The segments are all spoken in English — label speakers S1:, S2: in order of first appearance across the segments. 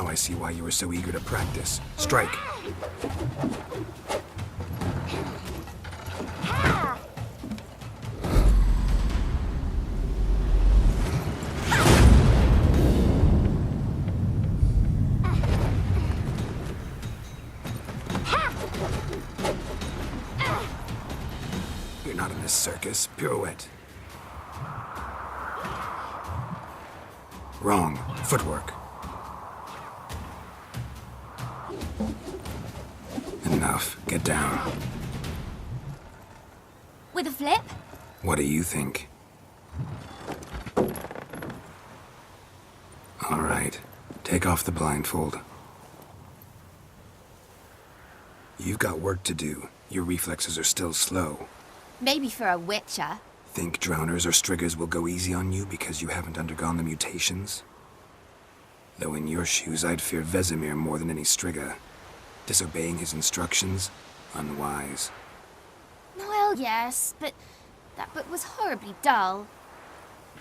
S1: I see why you were so eager to practice. Strike. You're not in this circus. Pirouette. Wrong. Footwork. Enough. Get down.
S2: With a flip?
S1: What do you think? All right. Take off the blindfold. You've got work to do. Your reflexes are still slow.
S2: Maybe for a witcher.
S1: Think drowners or striggers will go easy on you because you haven't undergone the mutations? Though in your shoes, I'd fear Vesemir more than any strigger. Disobeying his instructions? Unwise.
S2: Well, yes, but that book was horribly dull.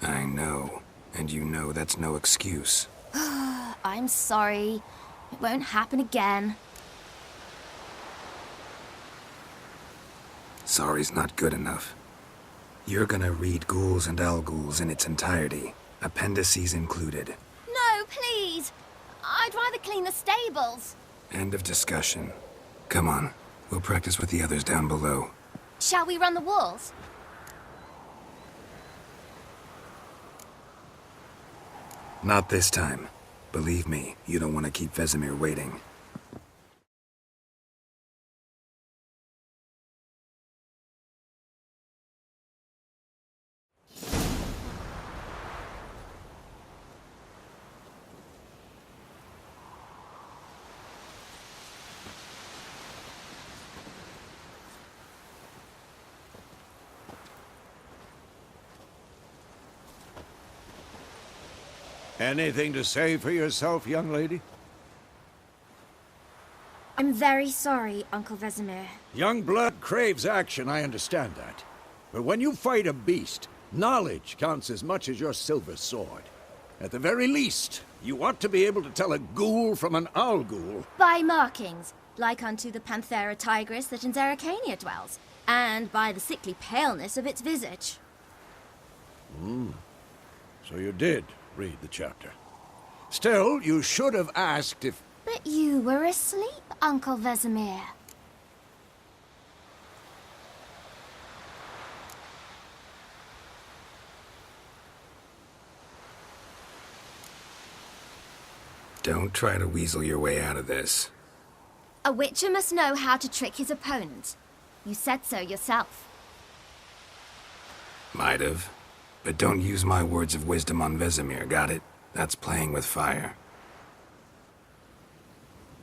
S1: I know. And you know that's no excuse.
S2: I'm sorry. It won't happen again.
S1: Sorry's not good enough. You're gonna read Ghouls and Alghouls in its entirety, appendices included.
S2: No, please. I'd rather clean the stables.
S1: End of discussion. Come on, we'll practice with the others down below.
S2: Shall we run the walls?
S1: Not this time. Believe me, you don't want to keep Vesemir waiting.
S3: Anything to say for yourself, young lady?
S2: I'm very sorry, Uncle Vesemir.
S3: Young blood craves action, I understand that. But when you fight a beast, knowledge counts as much as your silver sword. At the very least, you ought to be able to tell a ghoul from an Alghoul.
S2: By markings, like unto the Panthera tigris that in Zerrikania dwells, and by the sickly paleness of its visage.
S3: So you did read the chapter. Still, you should have asked if...
S2: But you were asleep, Uncle Vesemir.
S1: Don't try to weasel your way out of this.
S2: A witcher must know how to trick his opponent. You said so yourself.
S1: Might have. But don't use my words of wisdom on Vesemir, got it? That's playing with fire.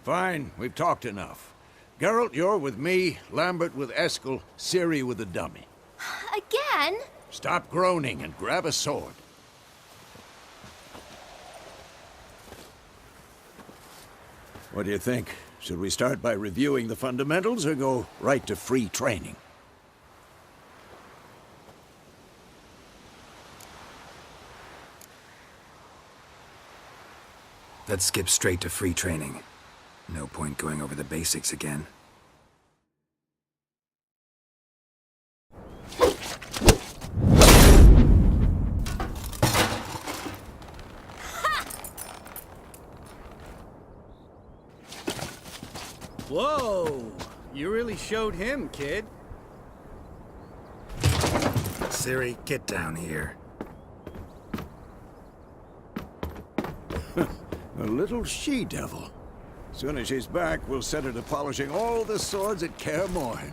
S3: Fine, we've talked enough. Geralt, you're with me, Lambert with Eskel, Ciri with the dummy.
S2: Again?
S3: Stop groaning and grab a sword. What do you think? Should we start by reviewing the fundamentals or go right to free training?
S1: Let's skip straight to free training. No point going over the basics again.
S4: Whoa! You really showed him, kid.
S1: Ciri, get down here.
S3: A little she-devil. Soon as she's back, we'll set her to polishing all the swords at Kaer Morhen.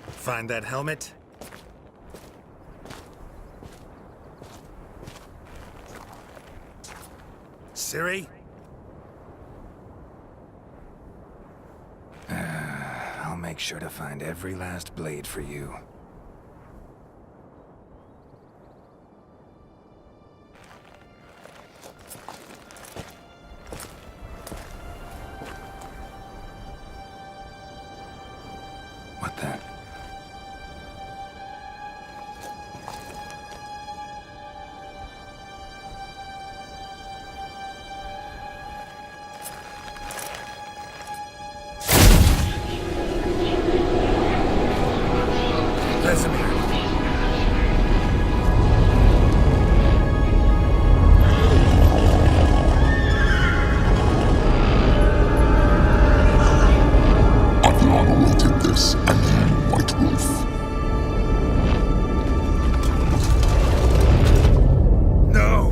S1: Find that helmet? Ciri? I'll make sure to find every last blade for you. What the?
S5: Yes, I am White Wolf.
S3: No!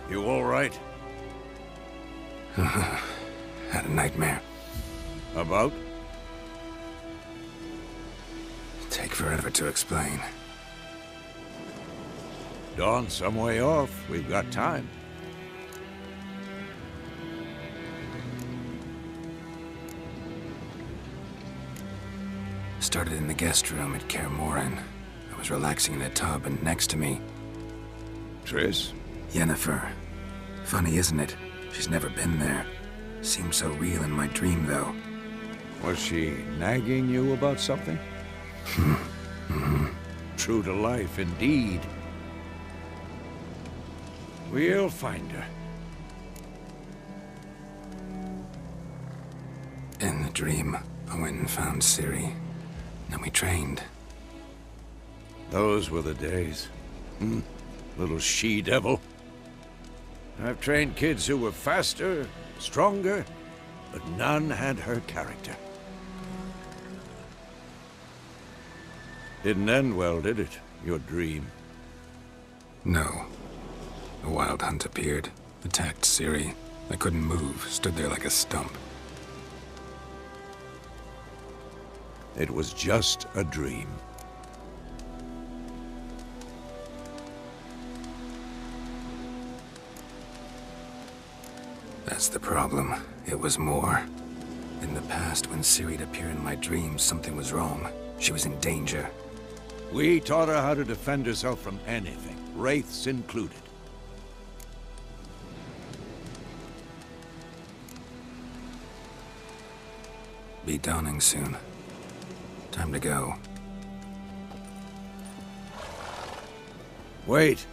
S3: You all right?
S1: Had a nightmare.
S3: About?
S1: Take forever to explain.
S3: Dawn's some way off. We've got time.
S1: Started in the guest room at Kaer Morhen. I was relaxing in a tub, and next to me,
S3: Triss?
S1: Yennefer. Funny, isn't it? She's never been there. Seemed so real in my dream, though.
S3: Was she nagging you about something? True to life, indeed. We'll find her.
S1: In the dream, I went and found Ciri. Then we trained.
S3: Those were the days. Little she-devil. I've trained kids who were faster, stronger, but none had her character. Didn't end well, did it? Your dream?
S1: No. A wild hunt appeared, attacked Ciri. I couldn't move, stood there like a stump.
S3: It was just a dream.
S1: That's the problem. It was more. In the past, when Ciri'd appear in my dreams, something was wrong. She was in danger.
S3: We taught her how to defend herself from anything, wraiths included.
S1: Be dawning soon. Time to go.
S3: Wait.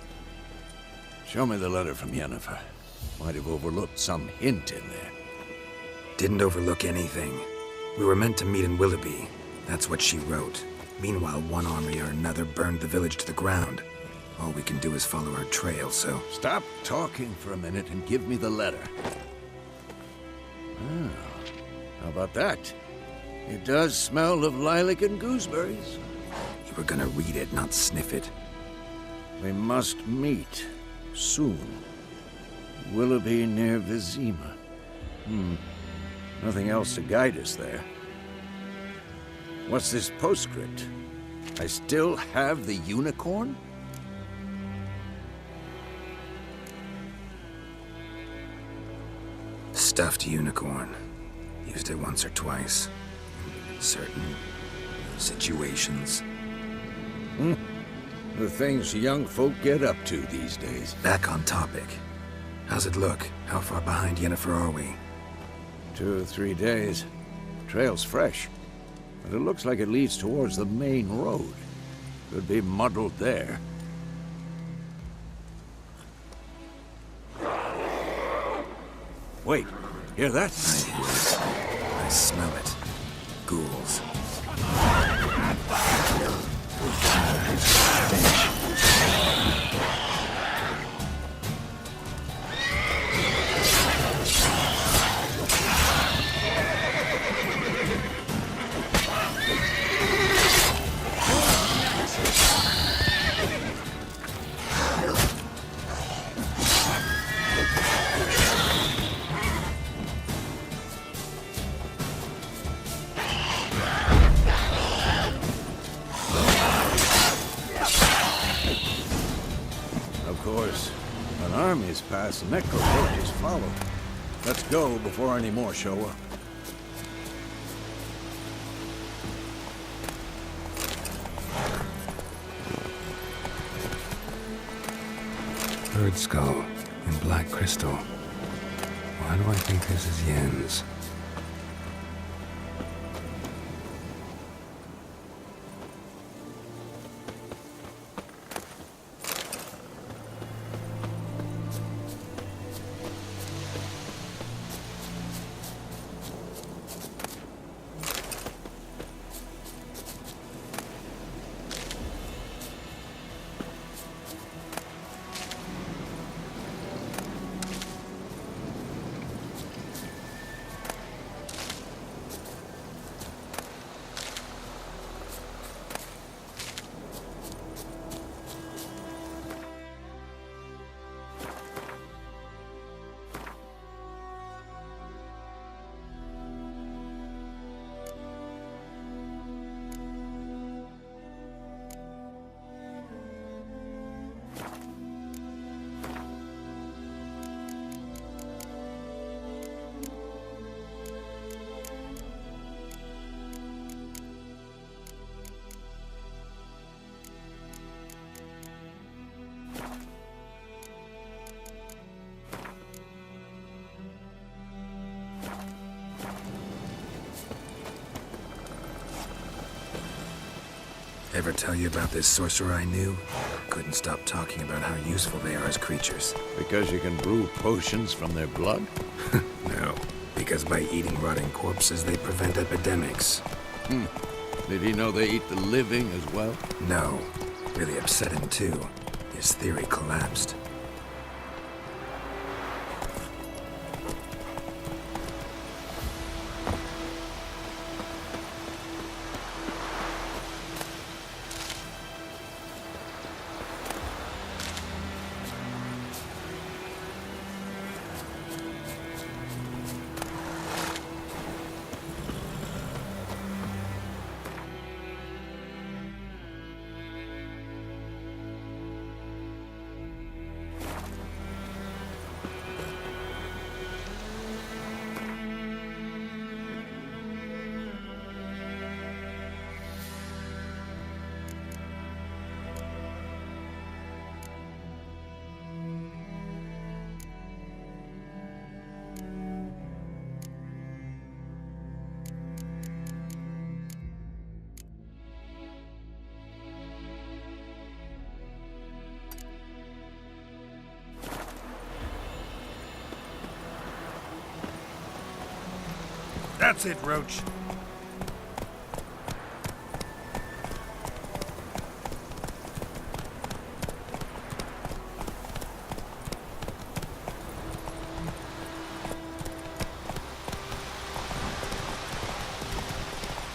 S3: Show me the letter from Yennefer. Might have overlooked some hint in there.
S1: Didn't overlook anything. We were meant to meet in Willoughby. That's what she wrote. Meanwhile, one army or another burned the village to the ground. All we can do is follow our trail, so...
S3: Stop talking for a minute and give me the letter. How about that? It does smell of lilac and gooseberries.
S1: You were gonna read it, not sniff it.
S3: We must meet. Soon. Willoughby near Vizima. Nothing else to guide us there. What's this postscript? I still have the unicorn?
S1: Stuffed unicorn. Used it once or twice. In certain situations.
S3: The things young folk get up to these days.
S1: Back on topic. How's it look? How far behind Yennefer are we?
S3: 2 or 3 days. Trail's fresh. But it looks like it leads towards the main road. Could be muddled there. Wait, hear that?
S1: I hear it. I smell it. Ghouls.
S3: Armies pass, necrophagers follow. Let's go before any more show up.
S1: Bird skull and black crystal. Why do I think this is Yen's? Ever tell you about this sorcerer I knew? Couldn't stop talking about how useful they are as creatures.
S3: Because you can brew potions from their blood?
S1: No, because by eating rotting corpses, they prevent epidemics.
S3: Did he know they eat the living as well?
S1: No, really upset him too. His theory collapsed.
S6: That's it, Roach.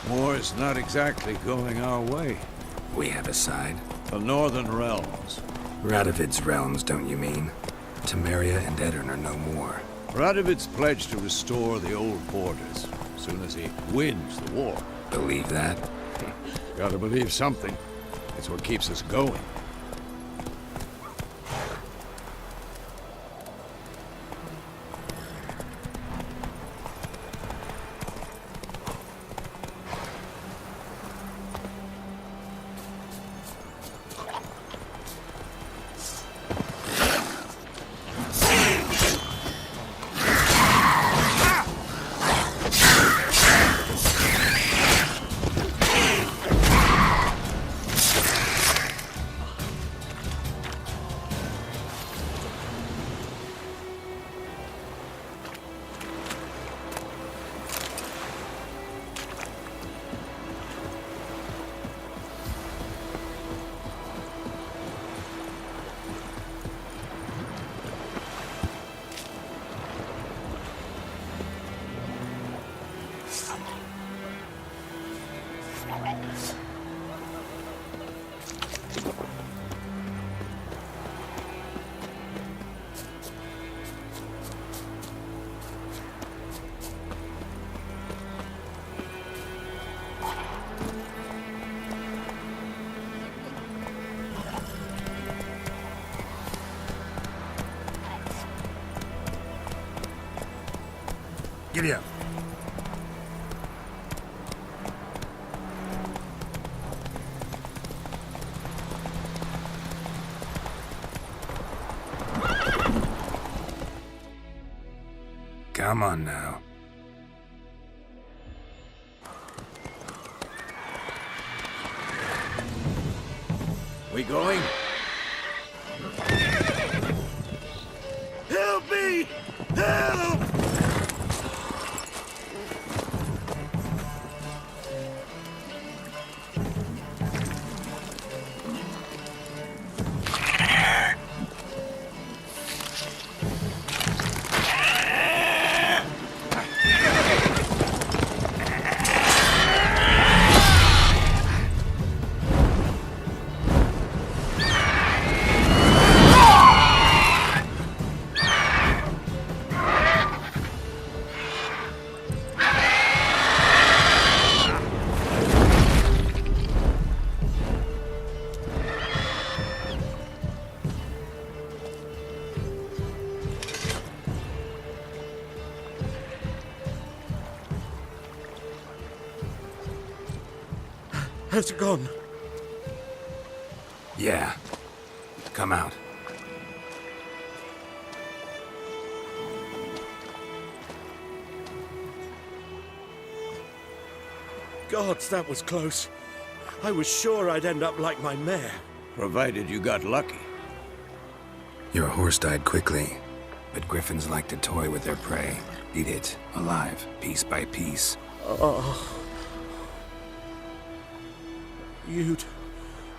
S3: War's not exactly going our way.
S1: We have a side.
S3: The Northern Realms.
S1: Radovid's realms, don't you mean? Temeria and Edirn are no more.
S3: Radovid's pledged to restore the old borders as soon as he wins the war.
S1: Believe that?
S3: Gotta believe something. It's what keeps us going.
S6: Giddy up.
S1: Come on now.
S3: We going? Help me! Help!
S6: Has it gone?
S1: Yeah. Come out.
S6: Gods, that was close. I was sure I'd end up like my mare.
S3: Provided you got lucky.
S1: Your horse died quickly, but griffins like to toy with their prey. Eat it, alive, piece by piece.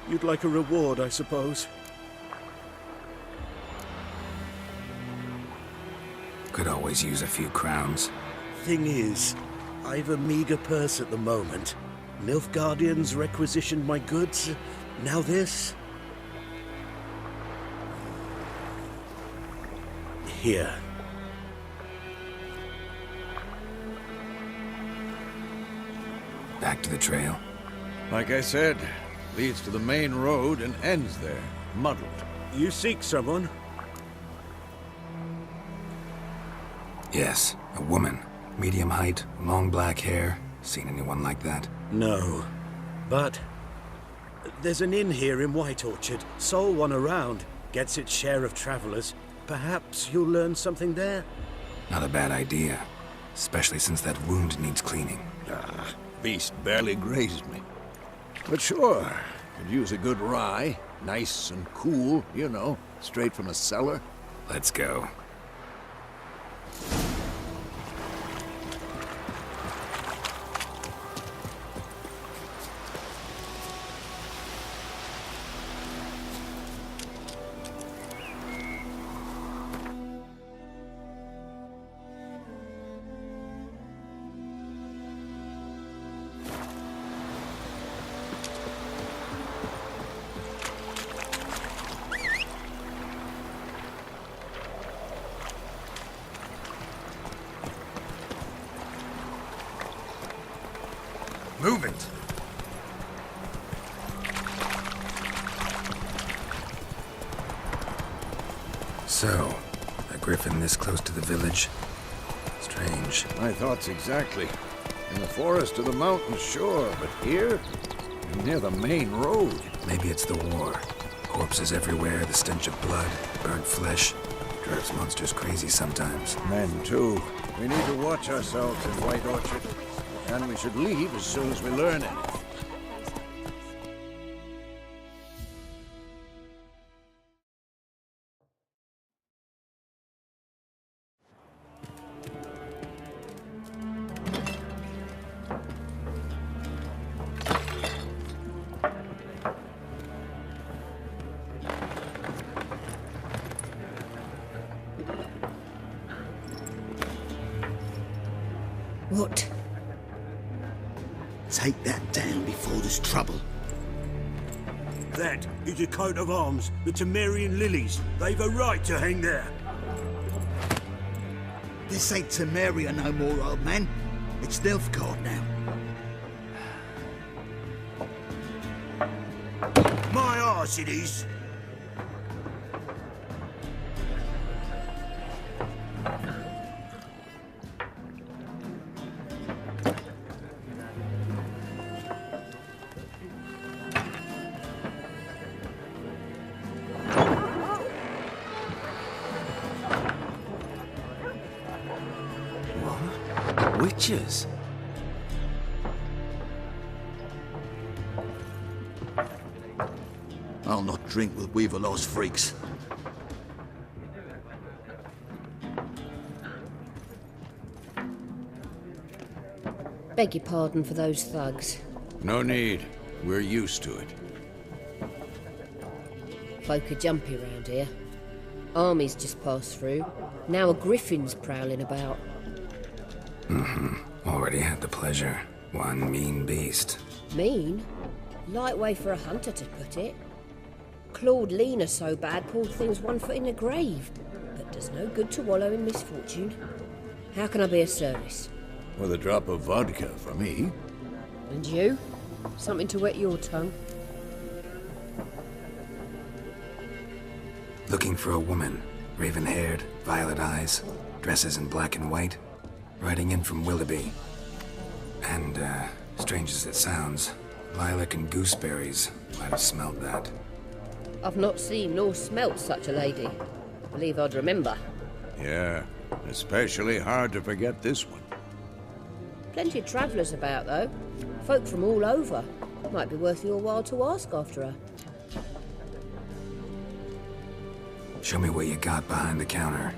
S6: You'd like a reward, I suppose.
S1: Could always use a few crowns.
S6: Thing is, I've a meager purse at the moment. Nilfgaardians requisitioned my goods. Now this. Here.
S1: Back to the trail.
S3: Like I said, leads to the main road and ends there, muddled.
S6: You seek someone?
S1: Yes, a woman. Medium height, long black hair. Seen anyone like that?
S6: No. But there's an inn here in White Orchard. Sole one around. Gets its share of travelers. Perhaps you'll learn something there?
S1: Not a bad idea. Especially since that wound needs cleaning.
S3: Beast barely grazed me. But sure, could use a good rye. Nice and cool, you know, straight from a cellar.
S1: Let's go. Move it! So, a griffin this close to the village? Strange.
S3: My thoughts exactly. In the forest or the mountains, sure, but here? Near the main road.
S1: Maybe it's the war. Corpses everywhere, the stench of blood, burnt flesh. Drives monsters crazy sometimes.
S3: Men, too. We need to watch ourselves in White Orchard. And we should leave as soon as we learn anything.
S7: What? Take that down before there's trouble.
S6: That is a coat of arms, the Temerian lilies. They've a right to hang there.
S7: This ain't Temeria no more, old man. It's Nilfgaard now.
S6: My arse it is.
S8: Witches?
S7: I'll not drink with Weaverlaw's freaks.
S9: Beg your pardon for those thugs.
S3: No need. We're used to it.
S9: Folk are jumpy round here. Armies just passed through. Now a griffin's prowling about.
S1: Already had the pleasure. One mean beast.
S9: Mean? Light way for a hunter to put it. Clawed Lena so bad, poor thing's 1 foot in the grave. But does no good to wallow in misfortune. How can I be of service?
S3: With a drop of vodka for me.
S9: And you? Something to wet your tongue?
S1: Looking for a woman. Raven-haired, violet eyes, dresses in black and white. Riding in from Willoughby. And, strange as it sounds, lilac and gooseberries might have smelled that.
S9: I've not seen nor smelt such a lady. Believe I'd remember.
S3: Yeah, especially hard to forget this one.
S9: Plenty of travellers about, though. Folk from all over. Might be worth your while to ask after her.
S1: Show me what you got behind the counter.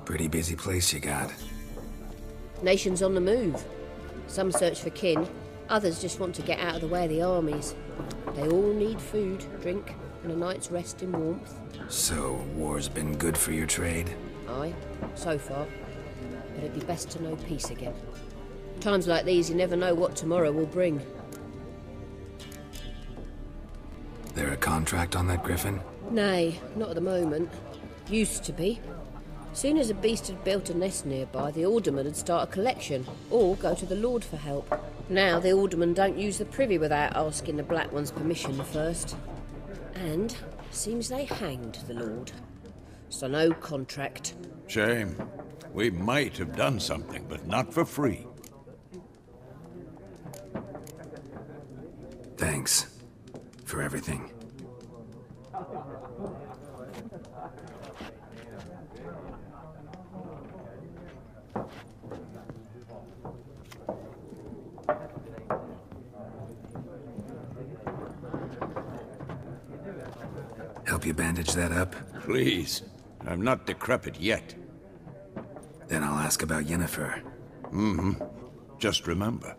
S1: Pretty busy place you got.
S9: Nations on the move. Some search for kin, others just want to get out of the way of the armies. They all need food, drink, and a night's rest in warmth.
S1: So, war's been good for your trade?
S9: Aye, so far. But it'd be best to know peace again. Times like these, you never know what tomorrow will bring.
S1: There a contract on that griffin?
S9: Nay, not at the moment. Used to be. Soon as a beast had built a nest nearby, the alderman would start a collection, or go to the Lord for help. Now the aldermen don't use the privy without asking the Black One's permission first. And seems they hanged the Lord. So no contract.
S3: Shame. We might have done something, but not for free.
S1: Thanks. For everything. Help you bandage that up?
S3: Please. I'm not decrepit yet.
S1: Then I'll ask about Yennefer.
S3: Just remember,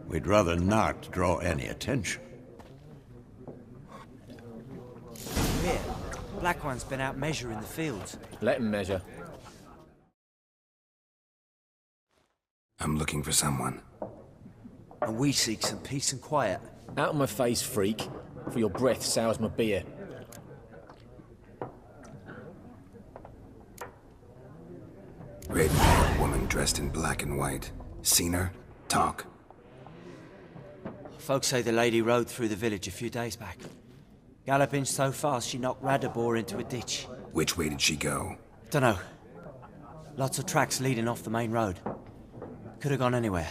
S3: we'd rather not draw any attention.
S10: Here, Black One's been out measuring the fields.
S8: Let him measure.
S1: I'm looking for someone.
S10: And we seek some peace and quiet.
S8: Out of my face, freak. For your breath sours my beer.
S1: Raven-haired woman dressed in black and white. Seen her? Talk.
S10: Folks say the lady rode through the village a few days back. Galloping so fast she knocked Radabor into a ditch.
S1: Which way did she go?
S10: Dunno. Lots of tracks leading off the main road. Could have gone anywhere.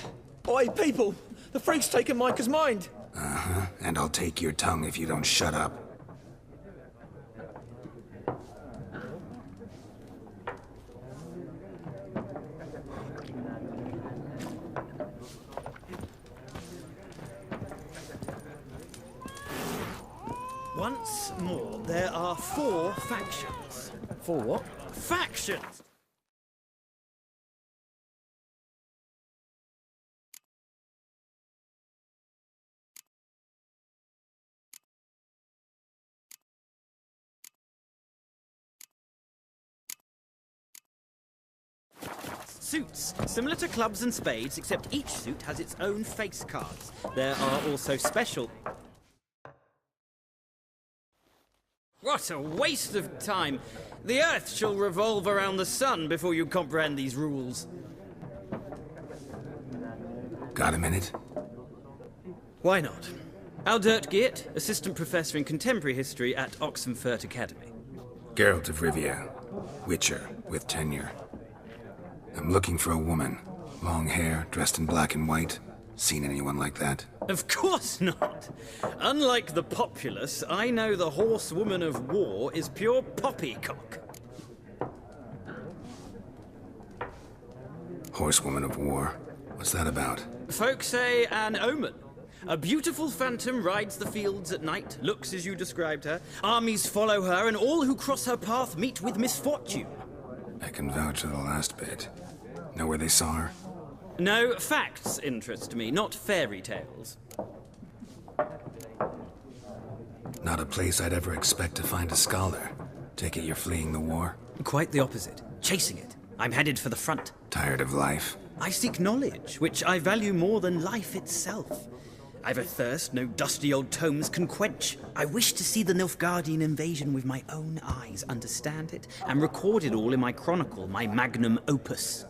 S8: Oi, people! The freak's taken Micah's mind!
S1: Uh-huh. And I'll take your tongue if you don't shut up.
S6: Once more, there are 4 factions.
S8: 4 what?
S6: Factions!
S11: Suits, similar to clubs and spades, except each suit has its own face cards. There are also special... What a waste of time! The Earth shall revolve around the sun before you comprehend these rules.
S1: Got a minute?
S11: Why not? Aldert Geert, Assistant Professor in Contemporary History at Oxenfurt Academy.
S1: Geralt of Rivia, Witcher with tenure. I'm looking for a woman. Long hair, dressed in black and white. Seen anyone like that?
S11: Of course not! Unlike the populace, I know the horsewoman of war is pure poppycock.
S1: Horsewoman of war? What's that about?
S11: Folk say an omen. A beautiful phantom rides the fields at night, looks as you described her. Armies follow her, and all who cross her path meet with misfortune.
S1: I can vouch for the last bit. Know where they saw her?
S11: No, facts interest me, not fairy tales.
S1: Not a place I'd ever expect to find a scholar. Take it you're fleeing the war?
S11: Quite the opposite. Chasing it. I'm headed for the front.
S1: Tired of life?
S11: I seek knowledge, which I value more than life itself. I've a thirst no dusty old tomes can quench. I wish to see the Nilfgaardian invasion with my own eyes, understand it, and record it all in my chronicle, my magnum opus.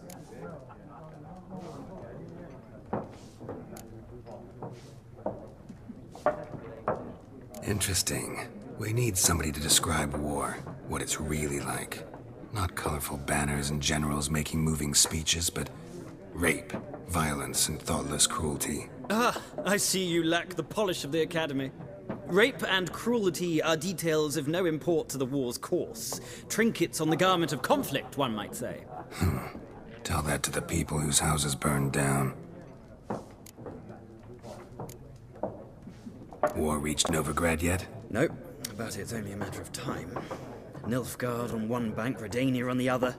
S1: Interesting. We need somebody to describe war, what it's really like. Not colorful banners and generals making moving speeches, but rape, violence, and thoughtless cruelty.
S11: Ah, I see you lack the polish of the Academy. Rape and cruelty are details of no import to the war's course. Trinkets on the garment of conflict, one might say.
S1: Tell that to the people whose houses burned down. War reached Novigrad yet?
S11: Nope, but it's only a matter of time. Nilfgaard on one bank, Redania on the other.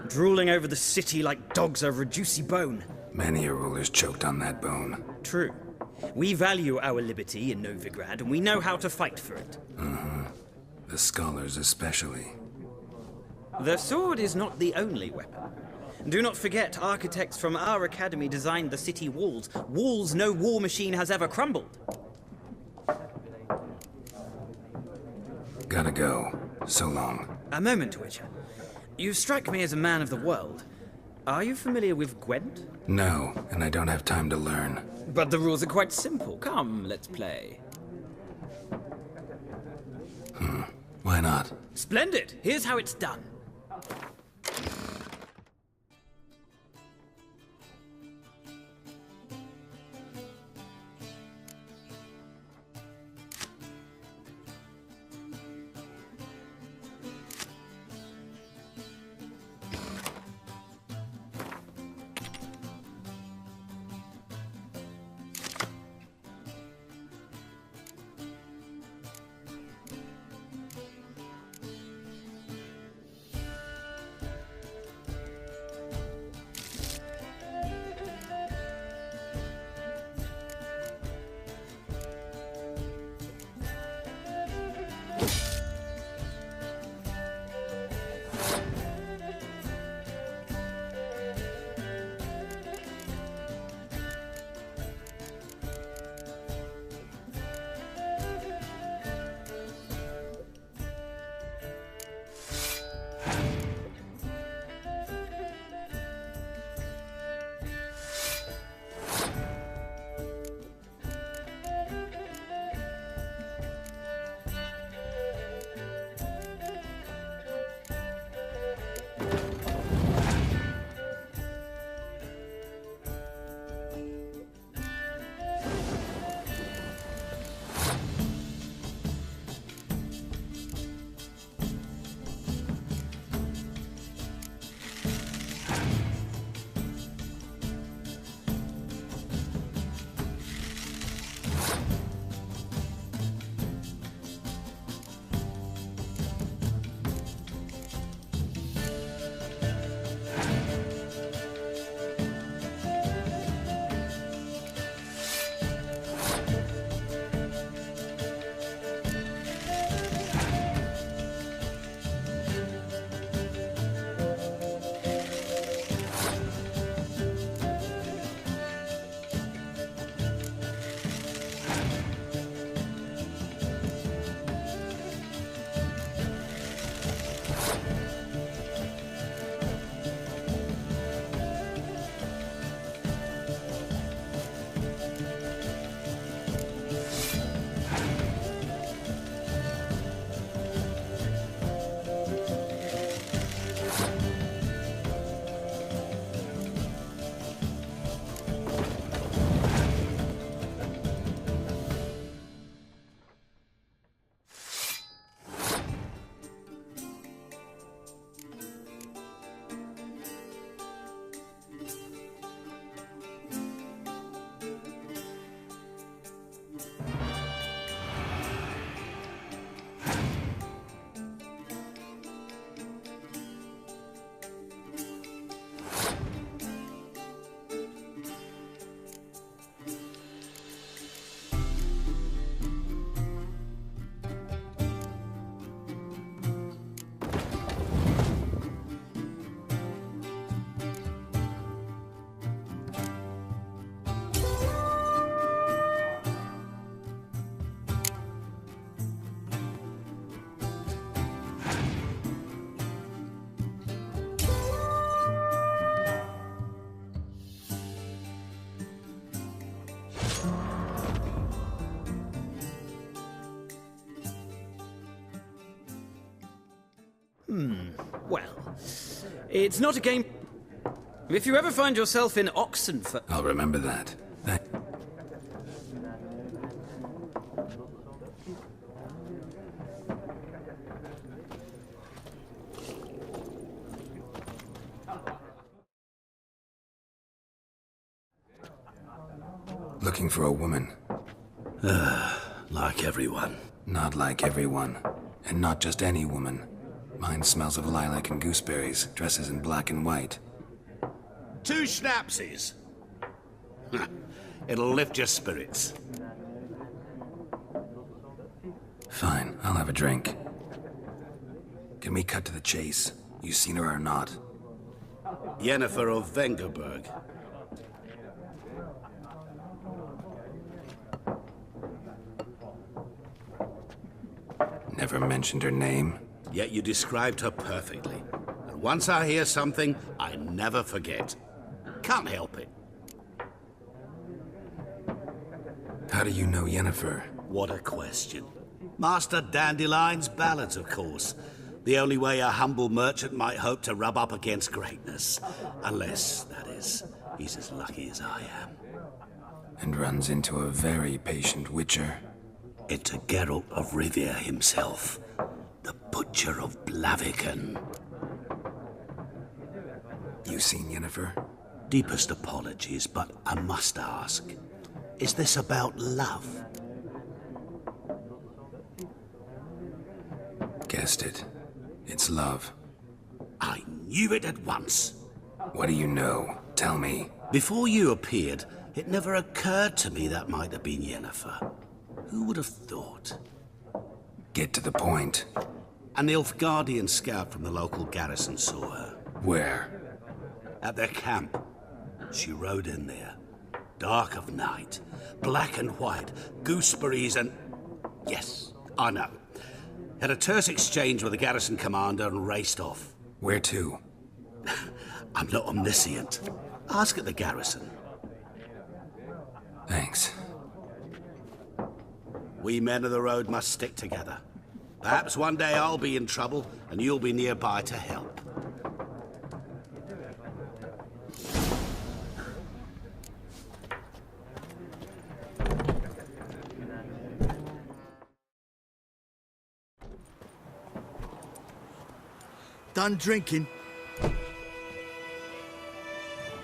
S11: Drooling over the city like dogs over a juicy bone.
S1: Many a ruler's choked on that bone.
S11: True. We value our liberty in Novigrad, and we know how to fight for it.
S1: The scholars especially.
S11: The sword is not the only weapon. Do not forget, architects from our academy designed the city walls. Walls no war machine has ever crumbled.
S1: Gotta go. So long.
S11: A moment, Witcher. You strike me as a man of the world. Are you familiar with Gwent?
S1: No, and I don't have time to learn.
S11: But the rules are quite simple. Come, let's play.
S1: Why not?
S11: Splendid! Here's how it's done. Well, it's not a game. If you ever find yourself in Oxenford...
S1: I'll remember that. Looking for a woman.
S3: Like everyone.
S1: Not like everyone. And not just any woman. Mine smells of lilac and gooseberries, dresses in black and white.
S3: 2 schnapsies. It'll lift your spirits.
S1: Fine, I'll have a drink. Can we cut to the chase? You seen her or not?
S3: Yennefer of Vengerberg.
S1: Never mentioned her name.
S3: Yet you described her perfectly. And once I hear something, I never forget. Can't help it.
S1: How do you know Yennefer?
S3: What a question. Master Dandelion's ballads, of course. The only way a humble merchant might hope to rub up against greatness. Unless, that is, he's as lucky as I am.
S1: And runs into a very patient witcher.
S3: Into Geralt of Rivia himself. The Butcher of Blaviken.
S1: You seen Yennefer?
S3: Deepest apologies, but I must ask. Is this about love?
S1: Guessed it. It's love.
S3: I knew it at once.
S1: What do you know? Tell me.
S3: Before you appeared, it never occurred to me that might have been Yennefer. Who would have thought?
S1: Get to the point.
S3: A Nilfgaardian scout from the local garrison saw her.
S1: Where?
S3: At their camp. She rode in there. Dark of night. Black and white. Gooseberries and... Yes, I know. Had a terse exchange with the garrison commander and raced off.
S1: Where to?
S3: I'm not omniscient. Ask at the garrison.
S1: Thanks.
S3: We men of the road must stick together. Perhaps one day I'll be in trouble, and you'll be nearby to help.
S7: Done drinking?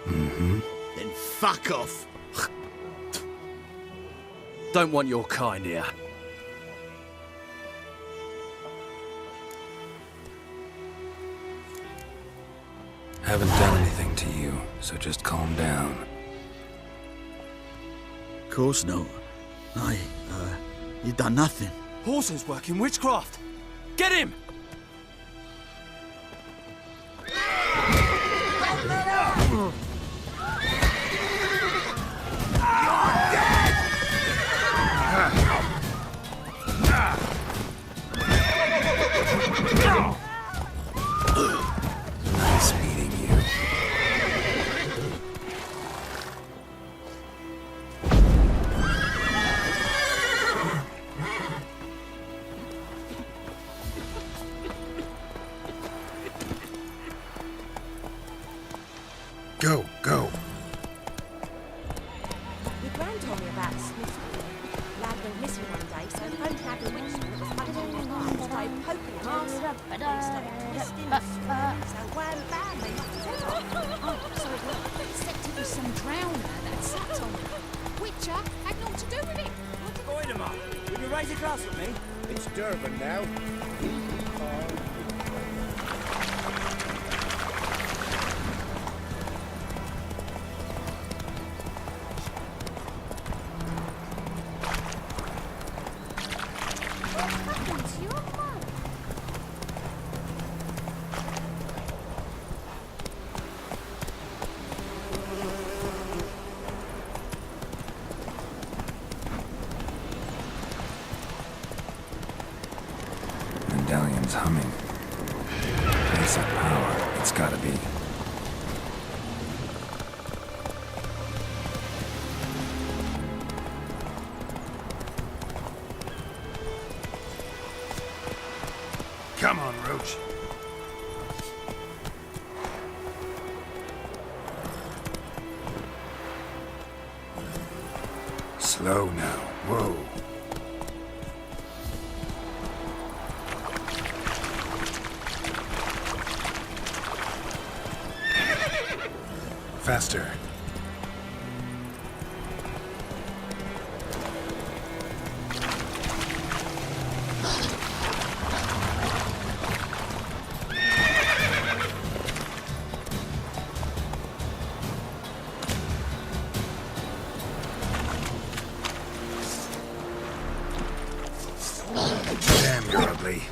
S1: Mm-hmm.
S7: Then fuck off.
S12: Don't want your kind here.
S1: Haven't done anything to you, so just calm down.
S7: Of course not. You done nothing.
S12: Horton's working witchcraft. Get him!
S1: Nice meeting you. Go, go.
S13: Your grand told me about Smith. Lad went missing one day, so he phoned Lad the witch that was much on their minds. They poking him arse, but they started twisting his throat. So wham bam, they knocked his head off.
S14: So it was some drowner that sat on him. Witcher had naught to do with it.
S10: Widemar, will you raise a glass with me?
S3: It's Durban now.
S2: What happened to your mum?
S1: Medallion's humming. Place of power, it's gotta be. Come on, Roach. Slow now. Whoa. Faster. Damn, you're ugly.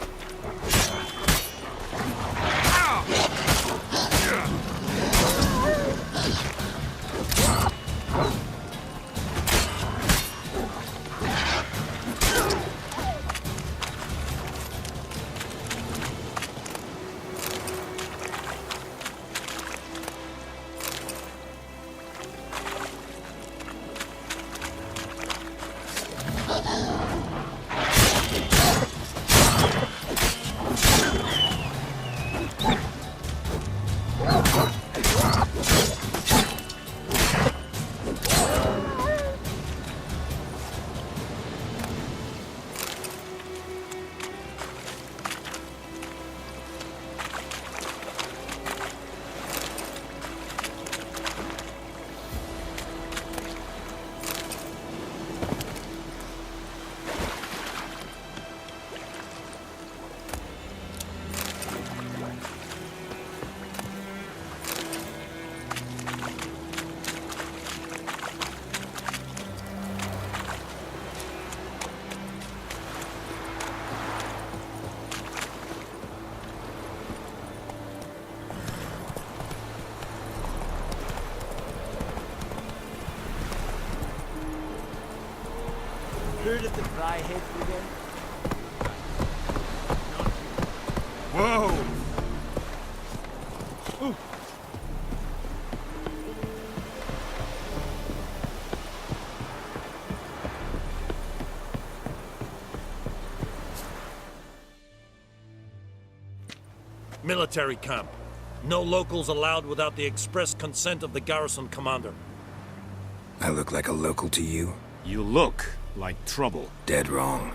S10: Heard of the Dryhead Brigade?
S1: Whoa!
S14: Military camp. No locals allowed without the express consent of the garrison commander.
S1: I look like a local to you?
S15: You look like trouble.
S1: Dead wrong.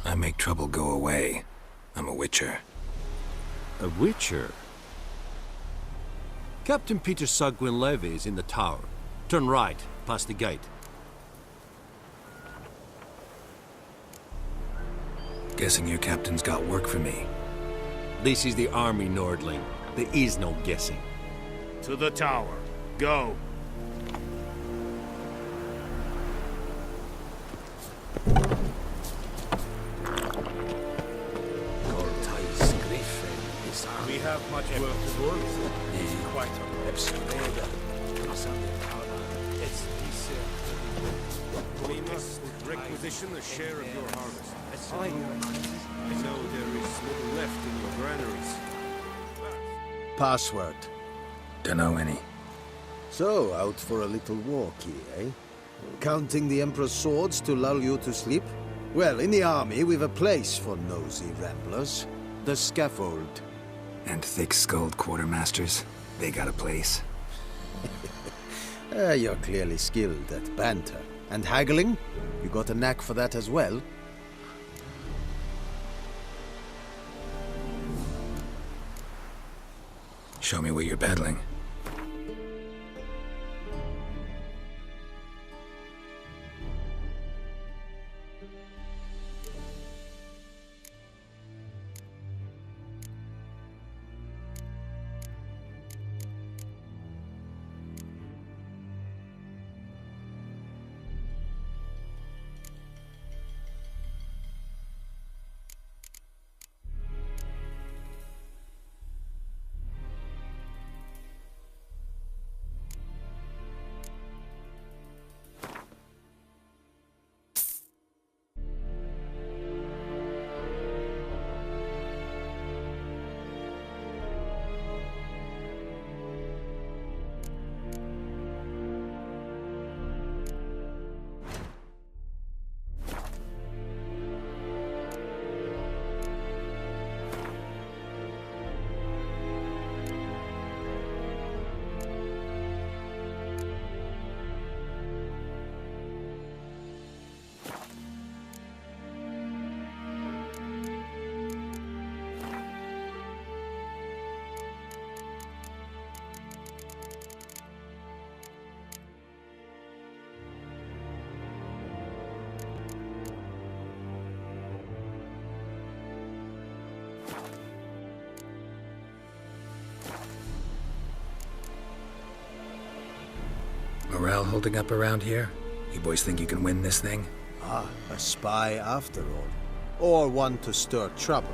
S1: I make trouble go away. I'm a witcher.
S16: A witcher? Captain Peter Sagwin Levy is in the tower. Turn right, past the gate.
S1: Guessing your captain's got work for me.
S16: This is the army, Nordling. There is no guessing.
S15: To the tower. Go.
S12: We have much work to do. Quite we must requisition a share of your harvest. I know there is little left in your granaries.
S3: Password.
S1: Dunno any.
S3: So, out for a little walkie, eh? Counting the Emperor's swords to lull you to sleep? Well, in the army, we've a place for nosy ramblers. The scaffold.
S1: And thick-skulled quartermasters. They got a place.
S3: You're clearly skilled at banter. And haggling? You got a knack for that as well?
S1: Show me what you're peddling. holding up around here? You boys think you can win this thing?
S17: Ah, a spy after all. Or one to stir trouble.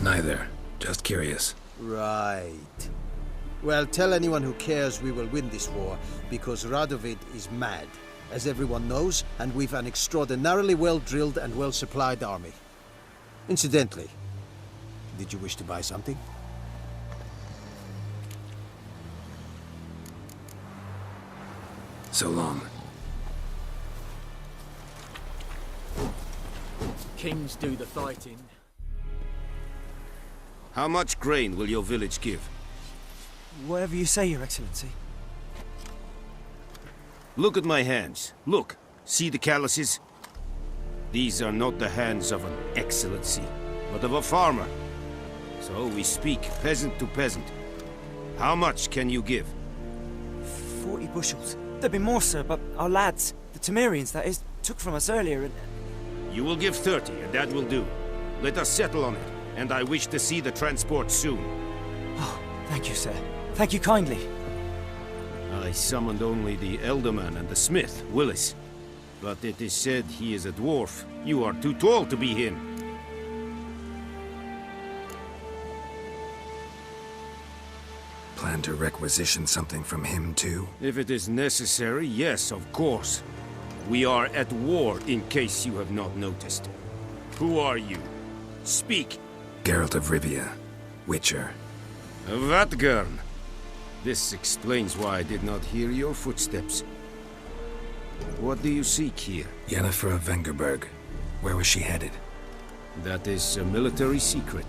S1: Neither. Just curious.
S17: Right. Well, tell anyone who cares we will win this war, because Radovid is mad, as everyone knows, and we've an extraordinarily well-drilled and well-supplied army. Incidentally, did you wish to buy something?
S1: So long.
S18: Kings do the fighting.
S15: How much grain will your village give?
S10: Whatever you say, Your Excellency.
S15: Look at my hands. Look. See the calluses? These are not the hands of an excellency, but of a farmer. So we speak peasant to peasant. How much can you give?
S10: 40 bushels. There'd be more, sir, but our lads, the Temerians, that is, took from us earlier and...
S15: You will give 30, and that will do. Let us settle on it, and I wish to see the transport soon.
S10: Oh, thank you, sir. Thank you kindly.
S15: I summoned only the Elderman and the smith, Willis. But it is said he is a dwarf. You are too tall to be him.
S1: Plan to requisition something from him, too?
S15: If it is necessary, yes, of course. We are at war, in case you have not noticed. Who are you? Speak.
S1: Geralt of Rivia, Witcher.
S15: Vatgern. This explains why I did not hear your footsteps. What do you seek here?
S1: Yennefer of Vengerberg. Where was she headed?
S15: That is a military secret.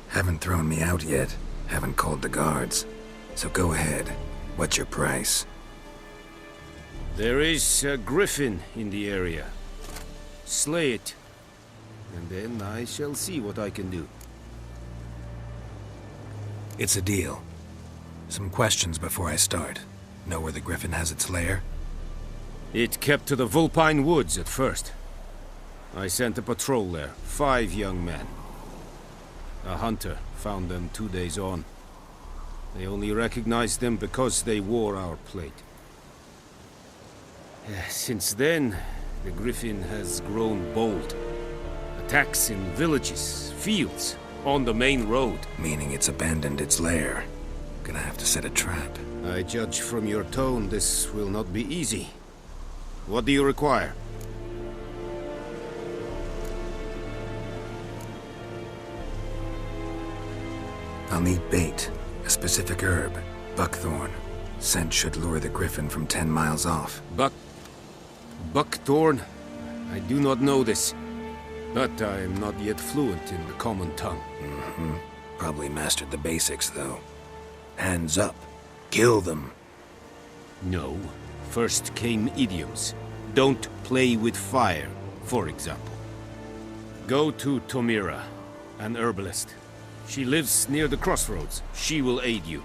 S1: Haven't thrown me out yet. Haven't called the guards. So go ahead. What's your price?
S15: There is a griffin in the area. Slay it. And then I shall see what I can do.
S1: It's a deal. Some questions before I start. Know where the griffin has its lair?
S15: It kept to the Vulpine Woods at first. I sent a patrol there, 5 young men. A hunter found them 2 days on. They only recognized them because they wore our plate. Since then, the griffin has grown bold. Attacks in villages, fields, on the main road.
S1: Meaning it's abandoned its lair. Gonna have to set a trap.
S15: I judge from your tone this will not be easy. What do you require?
S1: I'll need bait, a specific herb, buckthorn. Scent should lure the griffin from 10 miles off.
S15: Buckthorn? I do not know this, but I am not yet fluent in the common tongue.
S1: Mm-hmm. Probably mastered the basics, though. Hands up. Kill them.
S15: No. First came idioms. Don't play with fire, for example. Go to Tomira, an herbalist. She lives near the crossroads. She will aid you.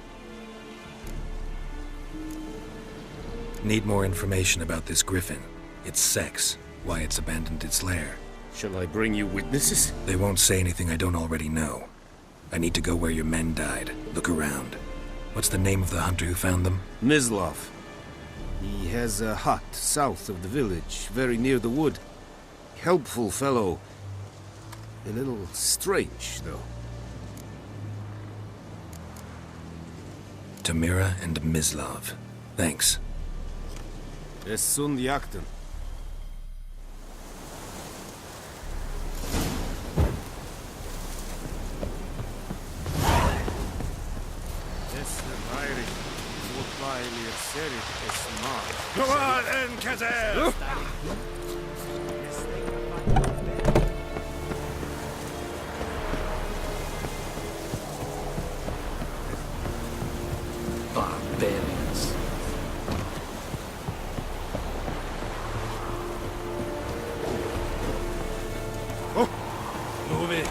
S1: Need more information about this griffin. Its sex, why it's abandoned its lair.
S15: Shall I bring you witnesses?
S1: They won't say anything I don't already know. I need to go where your men died. Look around. What's the name of the hunter who found them?
S15: Mislav. He has a hut south of the village, very near the wood. Helpful fellow. A little strange, though.
S1: Tomira and Mislav. Thanks.
S15: Es sunt jakten.
S12: Come on, Enkazer!
S18: Barbarians.
S12: Oh! Move it!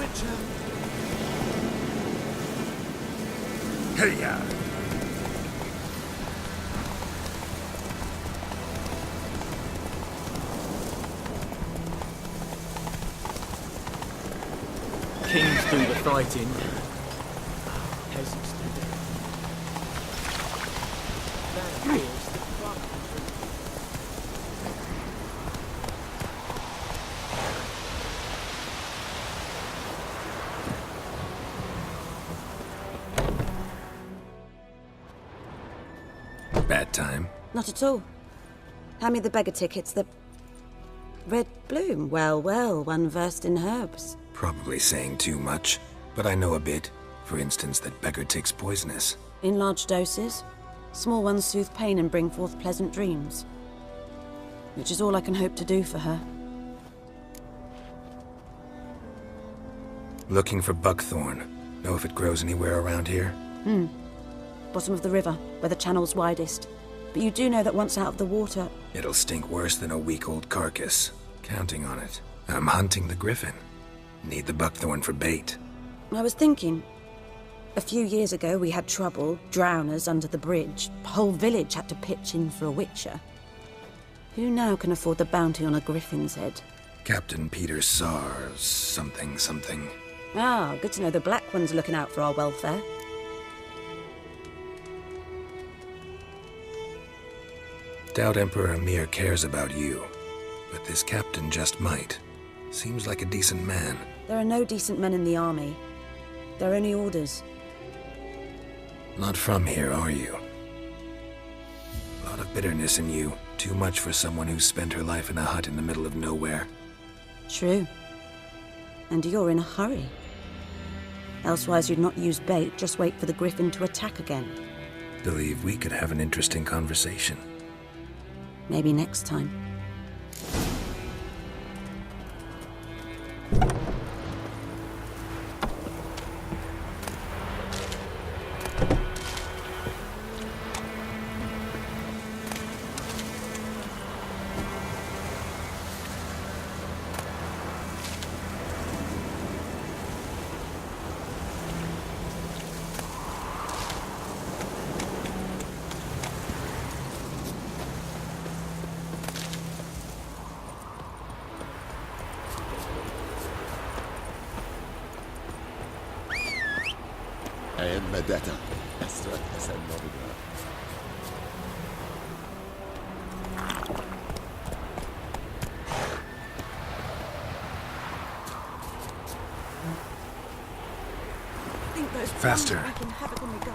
S10: Witcher!
S1: Hey-ya!
S18: Kings do the fighting. Peasants do the... That appears the club.
S1: Bad time.
S19: Not at all. Hand me the beggar tickets, the... Red Bloom. Well, well, one versed in herbs.
S1: Probably saying too much, but I know a bit. For instance, that beggar tick's poisonous.
S19: In large doses. Small ones soothe pain and bring forth pleasant dreams. Which is all I can hope to do for her.
S1: Looking for buckthorn. Know if it grows anywhere around here?
S19: Bottom of the river, where the channel's widest. But you do know that once out of the water...
S1: It'll stink worse than a week-old carcass. Counting on it. I'm hunting the griffin. Need the buckthorn for bait.
S19: I was thinking... A few years ago we had trouble, drowners under the bridge. The whole village had to pitch in for a witcher. Who now can afford the bounty on a griffin's head?
S1: Captain Peter Sars, something.
S19: Ah, good to know the Black One's looking out for our welfare.
S1: Doubt Emperor Emir cares about you, but this captain just might. Seems like a decent man.
S19: There are no decent men in the army. They're only orders.
S1: Not from here, are you? A lot of bitterness in you. Too much for someone who spent her life in a hut in the middle of nowhere.
S19: True. And you're in a hurry. Elsewise you'd not use bait, just wait for the griffin to attack again.
S1: Believe we could have an interesting conversation.
S19: Maybe next time.
S5: Medetta. Astra Tessa Novigra.
S1: Faster.
S13: I can have it when we go.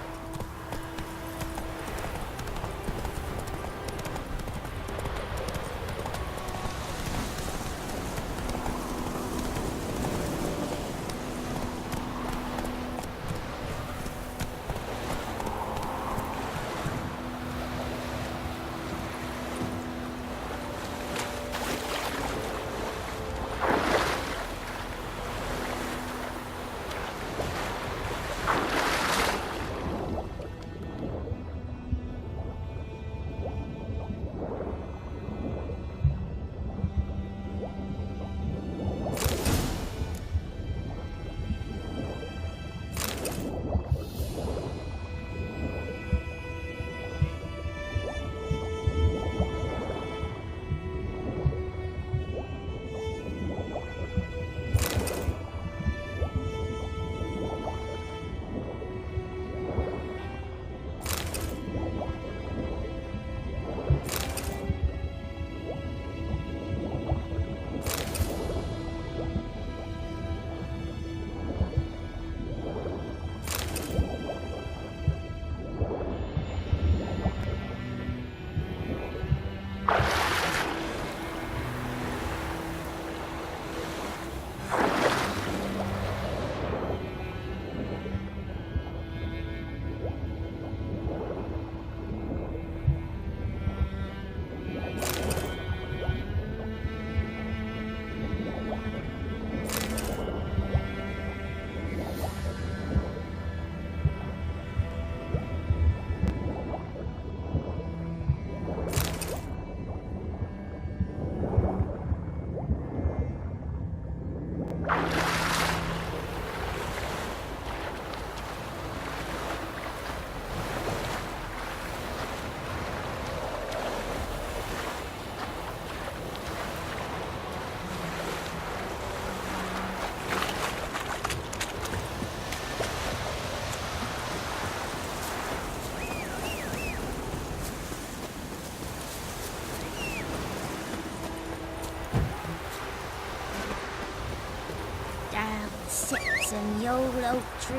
S2: and the old oak tree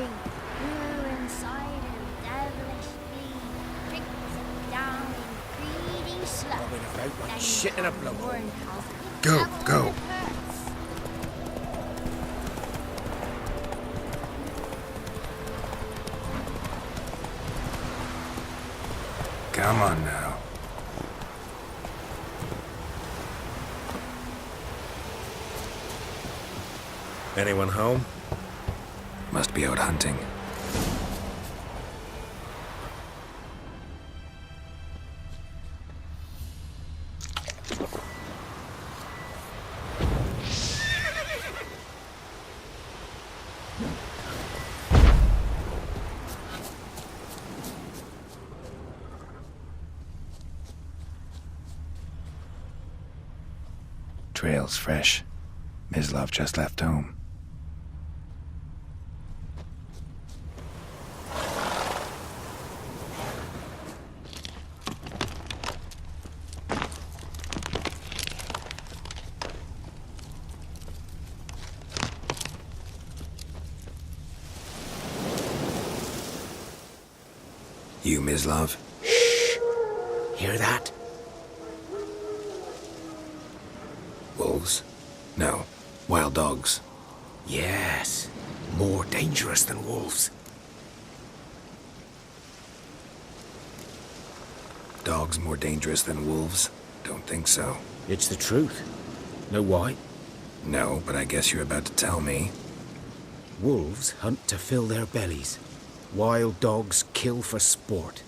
S2: grew inside her devilish bee. Tricks it down in greedy slugs.
S15: Bobbing about like shit in a blowhole.
S1: Go, go. Come on now.
S15: Anyone home?
S1: Must be out hunting. Trail's fresh. Mislav just left home. You, Mislav?
S15: Shh! Hear that?
S1: Wolves? No. Wild dogs.
S15: Yes. More dangerous than wolves.
S1: Dogs more dangerous than wolves? Don't think so.
S15: It's the truth. Know why?
S1: No, but I guess you're about to tell me.
S15: Wolves hunt to fill their bellies. Wild dogs kill for sport.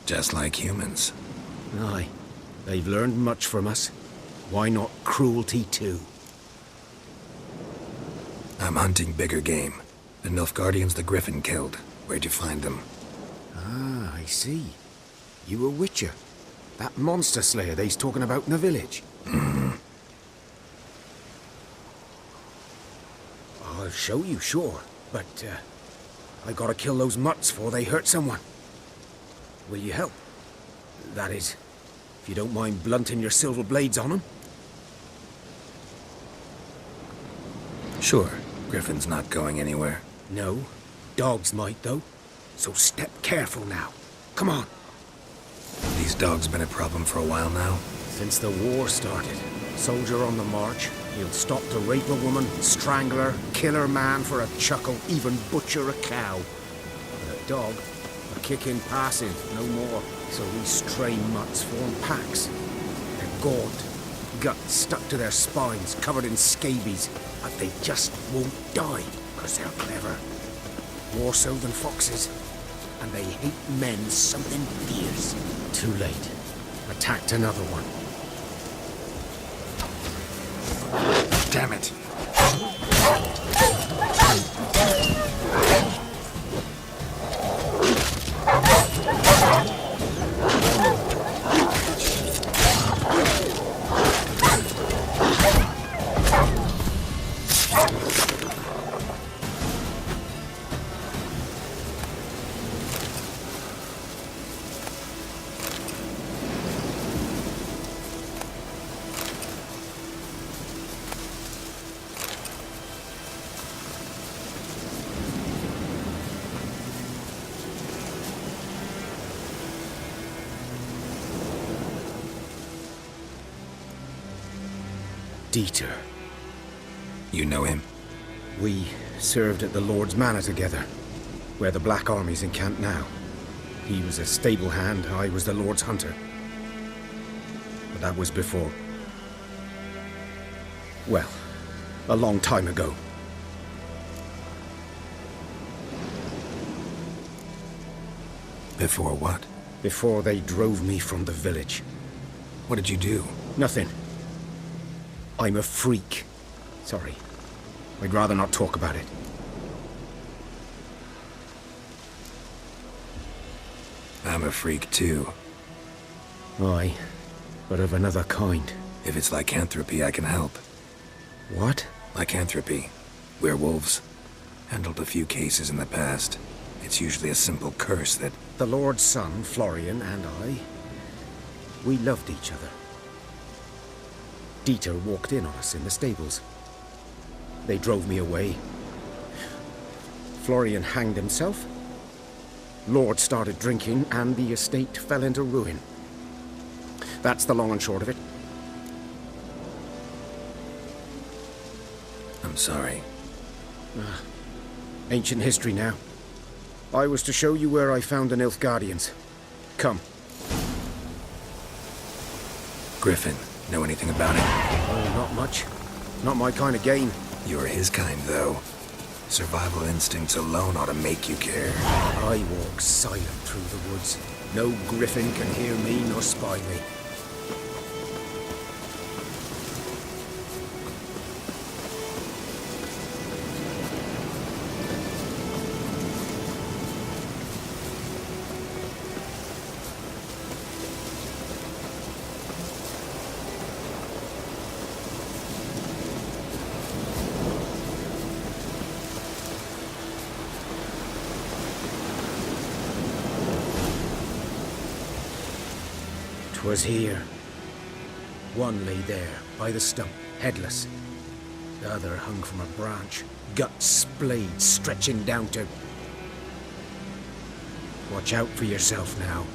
S1: Just like humans.
S15: Aye. They've learned much from us. Why not cruelty too?
S1: I'm hunting bigger game. The Nilfgaardians the Griffin killed. Where'd you find them?
S15: Ah, I see. You a witcher. That monster slayer they's talking about in the village. I'll show you, sure. But, I gotta kill those mutts before they hurt someone. Will you help? That is, if you don't mind blunting your silver blades on them.
S1: Sure. Griffin's not going anywhere.
S15: No. Dogs might, though. So step careful now. Come on.
S1: These dogs been a problem for a while now?
S15: Since the war started. Soldier on the march. He'll stop to rape a woman, strangle her, kill her man for a chuckle, even butcher a cow. But a dog, a kick in passing, no more. So these stray mutts form packs. They're gaunt, guts stuck to their spines, covered in scabies. But they just won't die, because they're clever. More so than foxes. And they hate men something fierce. Too late. Attacked another one.
S1: Damn it.
S15: Dieter.
S1: You know him?
S15: We served at the Lord's Manor together, where the Black Army's encamped now. He was a stable hand, I was the Lord's hunter. But that was before... well, a long time ago.
S1: Before what?
S15: Before they drove me from the village.
S1: What did you do?
S15: Nothing. I'm a freak. Sorry. I'd rather not talk about it.
S1: I'm a freak too.
S15: Aye, but of another kind.
S1: If it's lycanthropy, I can help.
S15: What?
S1: Lycanthropy. Werewolves. Handled a few cases in the past. It's usually a simple curse that...
S15: The Lord's son, Florian, and I... we loved each other. Dieter walked in on us in the stables. They drove me away.
S6: Florian hanged himself. Lord started drinking, and the estate fell into ruin. That's the long and short of it.
S1: I'm sorry.
S6: Ancient history now. I was to show you where I found the Nilfgaardians. Come.
S1: Griffin, know anything about it?
S6: Oh, not much. Not my kind of game.
S1: You're his kind, though. Survival instincts alone ought to make you care.
S6: I walk silent through the woods. No griffin can hear me nor spy me. 'Twas here. One lay there, by the stump, headless. The other hung from a branch, guts splayed, stretching down to... Watch out for yourself now.